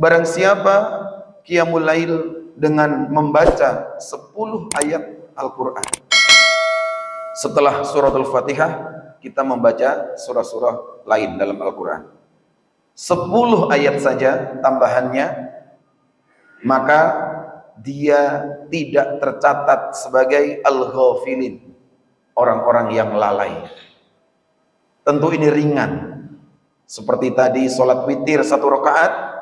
Barang siapa qiyamul lail dengan membaca 10 ayat Al-Quran. Setelah suratul Fatihah, kita membaca surah-surah lain dalam Al-Quran. 10 ayat saja tambahannya, maka dia tidak tercatat sebagai al-ghafilin, orang-orang yang lalai. Tentu ini ringan. Seperti tadi sholat witir 1 rakaat,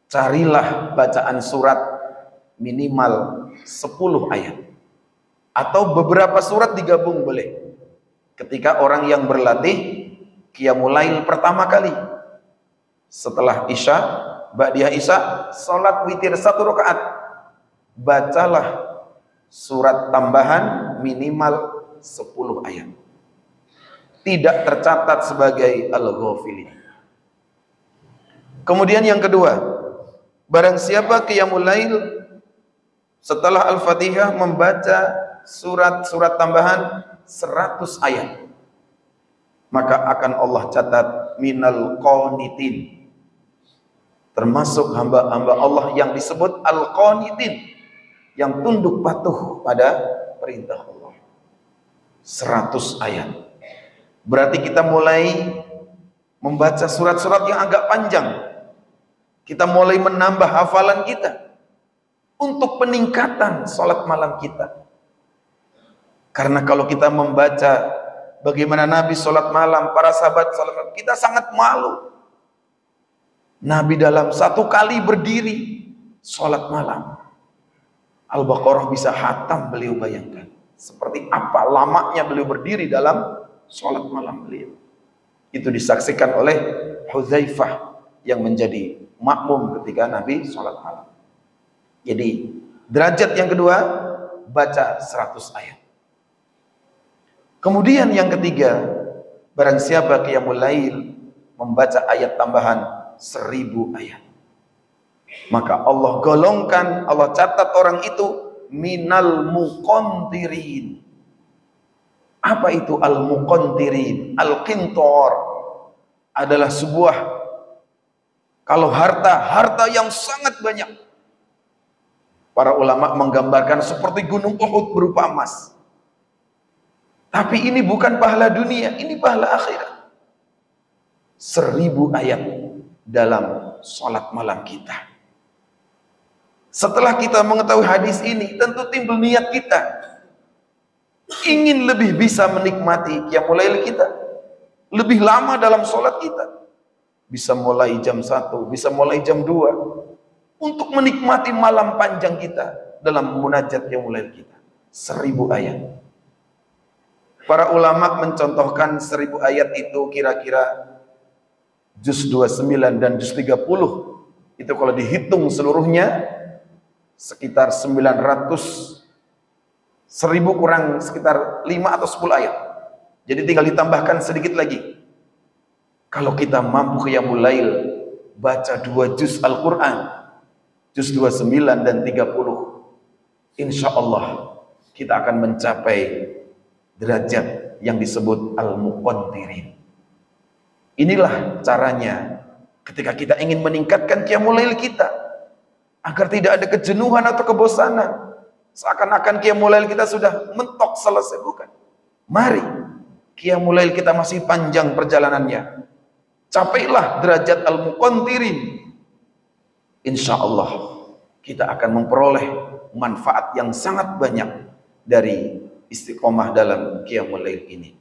carilah bacaan surat minimal 10 ayat. Atau beberapa surat digabung boleh. Ketika orang yang berlatih qiyamul lail pertama kali, setelah isya, ba'diyah isya, sholat witir 1 rakaat, bacalah surat tambahan minimal 10 ayat. Tidak tercatat sebagai al-ghafilin. Kemudian yang kedua, barang siapa qiyamul lail setelah Al-Fatihah membaca surat-surat tambahan 100 ayat, maka akan Allah catat minal qanitin, termasuk hamba-hamba Allah yang disebut al-qanitin, yang tunduk patuh pada perintah Allah. 100 ayat. Berarti kita mulai membaca surat-surat yang agak panjang. Kita mulai menambah hafalan kita untuk peningkatan sholat malam kita. Karena kalau kita membaca bagaimana Nabi sholat malam, para sahabat sholat malam, kita sangat malu. Nabi dalam 1 kali berdiri sholat malam, Al-Baqarah bisa khatam, beliau bayangkan. Seperti apa lamanya beliau berdiri dalam sholat malam beliau. Itu disaksikan oleh Hudzaifah yang menjadi makmum ketika Nabi sholat malam. Jadi derajat yang kedua, baca 100 ayat. Kemudian yang ketiga, barang siapa qiyamul lail membaca ayat tambahan 1000 ayat, maka Allah golongkan, Allah catat orang itu minal muqantirin. Apa itu al-muqantirin? Al-qintor adalah sebuah, kalau harta yang sangat banyak. Para ulama menggambarkan seperti gunung Uhud berupa emas. Tapi ini bukan pahala dunia, ini pahala akhirat. 1000 ayat dalam sholat malam kita. Setelah kita mengetahui hadis ini, tentu timbul niat kita ingin lebih bisa menikmati qiyamul lail kita, lebih lama dalam sholat kita. Bisa mulai jam 1, bisa mulai jam 2, untuk menikmati malam panjang kita dalam munajat qiyamul lail kita. 1000 ayat. Para ulama mencontohkan 1000 ayat itu kira-kira juz 29 dan juz 30. Itu kalau dihitung seluruhnya sekitar 900, 1000 kurang sekitar 5 atau 10 ayat. Jadi tinggal ditambahkan sedikit lagi. Kalau kita mampu qiyamul lail baca 2 juz Al-Quran, juz 29 dan 30, insya Allah kita akan mencapai derajat yang disebut al-muqantirin. Inilah caranya ketika kita ingin meningkatkan qiyamul lail kita, agar tidak ada kejenuhan atau kebosanan, seakan-akan qiyamul lail kita sudah mentok selesai. Bukan. Mari, qiyamul lail kita masih panjang perjalanannya. Capailah derajat al-muqantirin. Insya Allah kita akan memperoleh manfaat yang sangat banyak dari istiqomah dalam qiyamul lail ini.